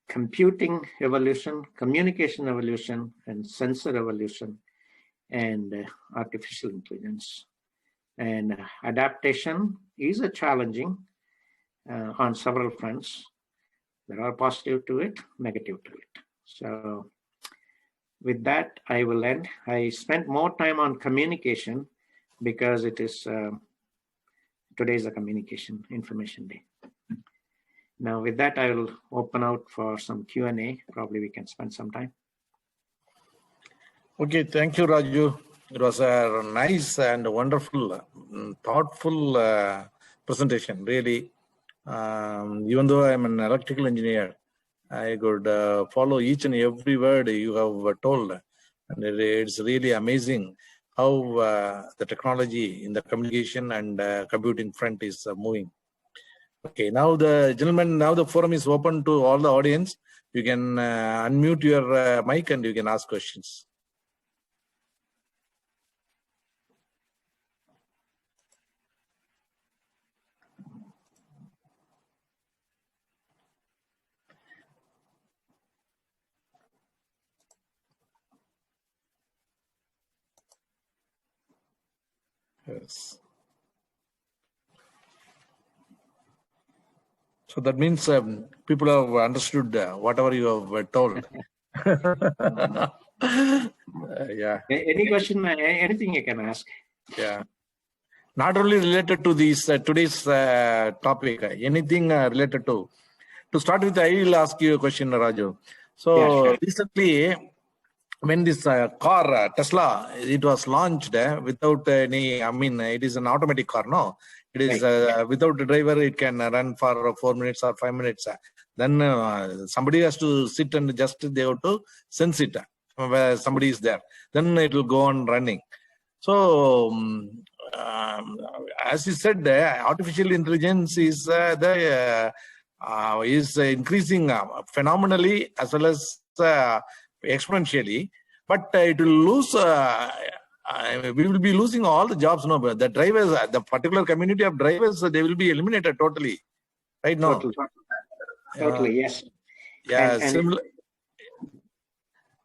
computing evolution, communication evolution, and sensor evolution, and artificial intelligence. And adaptation is a challenging on several fronts. There are positive to it, negative to it. So with that, I will end. I spent more time on communication because it is today is a communication information day. Now with that, I will open out for some Q&A. Probably we can spend some time. Okay, thank you, Raju. It was a nice and wonderful, thoughtful presentation, really. Even though I'm an electrical engineer, I could follow each and every word you have told. And it's really amazing how the technology in the communication and computing front is moving. Okay, now the forum is open to all the audience. You can unmute your mic and you can ask questions. Yes. So that means people have understood whatever you have told. Yeah. Any question, anything you can ask. Yeah. Not only related to this today's topic, anything related to. To start with, I will ask you a question, Raju. So Yeah, sure. recently, when this car, Tesla, it was launched without any, I mean, it is an automatic car, no? It is without the driver, it can run for 4 minutes or 5 minutes. Then somebody has to sit and just they have to sense it where somebody is there. Then it will go on running. So, as you said, artificial intelligence is is increasing phenomenally as well as exponentially, but it will lose. We will be losing all the jobs. No, but the drivers, the particular community of drivers, they will be eliminated totally. Right now. Totally, yes. Yeah.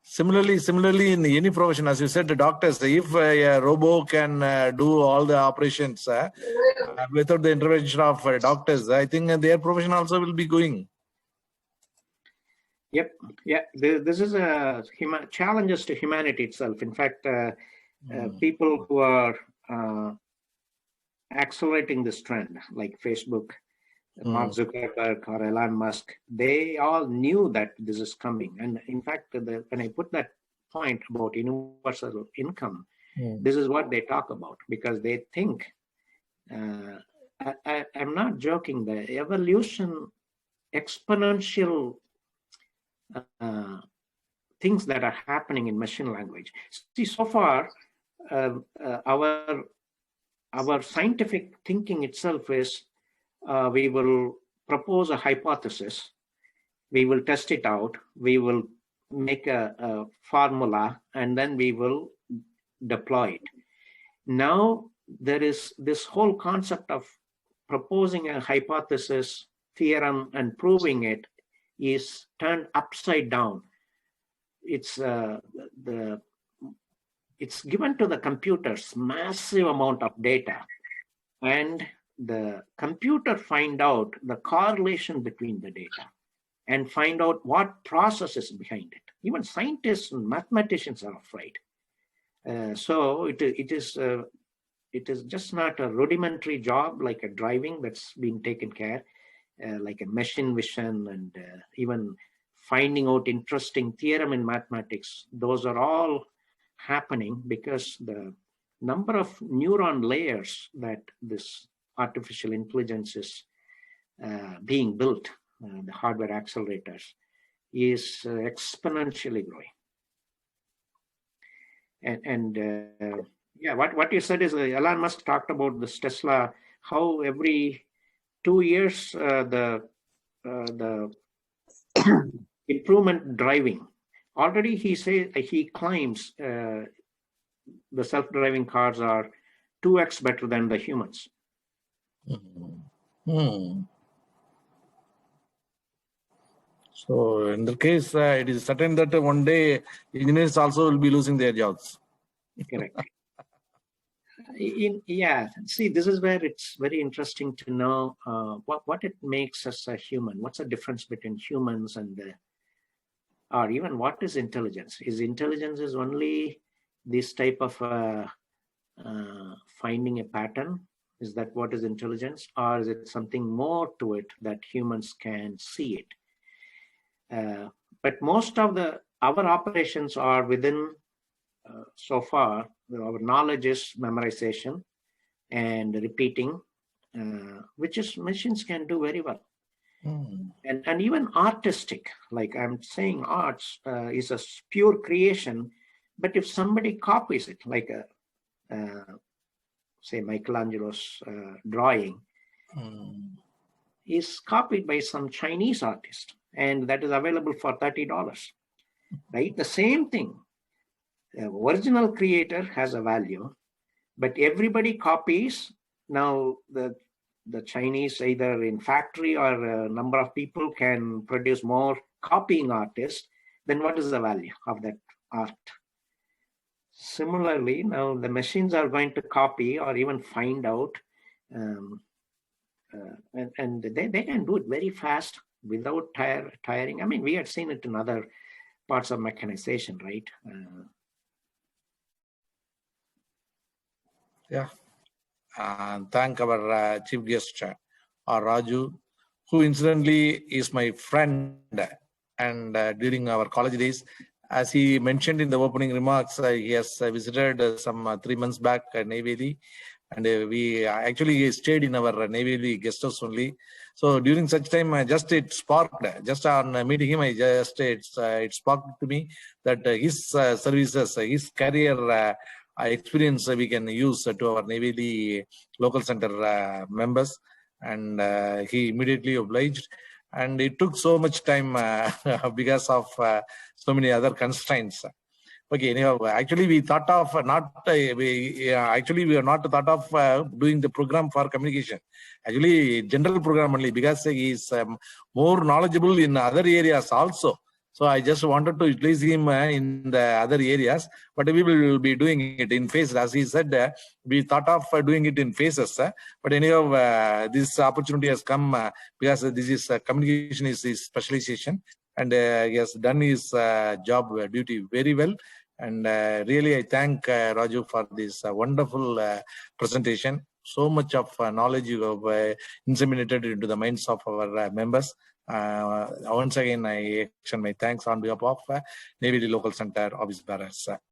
Similarly, in any profession, as you said, the doctors, if a robo can do all the operations without the intervention of doctors, I think their profession also will be going. Yep. Yeah. This is a challenges to humanity itself. In fact, people who are accelerating this trend, like Facebook, Mark Zuckerberg or Elon Musk, they all knew that this is coming. And in fact, when I put that point about universal income, this is what they talk about, because they think, I'm not joking, the evolution, exponential things that are happening in machine language. See, so far, our scientific thinking itself is, we will propose a hypothesis, we will test it out, we will make a formula, and then we will deploy it. Now, there is this whole concept of proposing a hypothesis, theorem, and proving it is turned upside down. It's given to the computers massive amount of data, and the computer find out the correlation between the data and find out what process is behind it. Even scientists and mathematicians are afraid. So it is just not a rudimentary job like a driving that's being taken care, like a machine vision and even finding out interesting theorem in mathematics. Those are all happening because the number of neuron layers that this artificial intelligence is being built, the hardware accelerators, is exponentially growing. And yeah, what you said is Elon Musk talked about this Tesla, how every 2 years the improvement driving. Already he claims the self-driving cars are 2x better than the humans. So in the case, it is certain that one day engineers also will be losing their jobs. Correct. Yeah, see, this is where it's very interesting to know what it makes us a human. What's the difference between humans and or even what is intelligence? Is intelligence is only this type of finding a pattern? Is that what is intelligence, or is it something more to it that humans can see it? But most of our operations are within. So far, our knowledge is memorization and repeating, which is machines can do very well. And even artistic, like I'm saying, arts is a pure creation. But if somebody copies it, like say Michelangelo's drawing, is copied by some Chinese artist, and that is available for $30, right? The same thing. The original creator has a value, but everybody copies. Now the Chinese, either in factory or a number of people, can produce more copying artists. Then what is the value of that art? Similarly, now the machines are going to copy or even find out, and they can do it very fast without tiring. I mean, we had seen it in other parts of mechanization, right? Yeah. Thank our chief guest, Raju, who incidentally is my friend, and during our college days, as he mentioned in the opening remarks, he has visited some 3 months back Neyveli, and we actually stayed in our Neyveli guest house only. So during such time, just it sparked, just on meeting him, it sparked to me that his services, his career experience we can use to our Neyveli local center members, and he immediately obliged. And it took so much time because of so many other constraints. Okay, anyhow, actually we thought of we are not thought of doing the program for communication. Actually, general program only, because he is more knowledgeable in other areas also. So I just wanted to utilize him in the other areas, but we will be doing it in phases. As he said, we thought of doing it in phases. But anyhow, this opportunity has come because this is communication is his specialization, and he has done his job duty very well. And really, I thank Raju for this wonderful presentation. So much of knowledge you have inseminated into the minds of our members. Once again, I extend my thanks on behalf of Neyveli Local Center Office Bearers.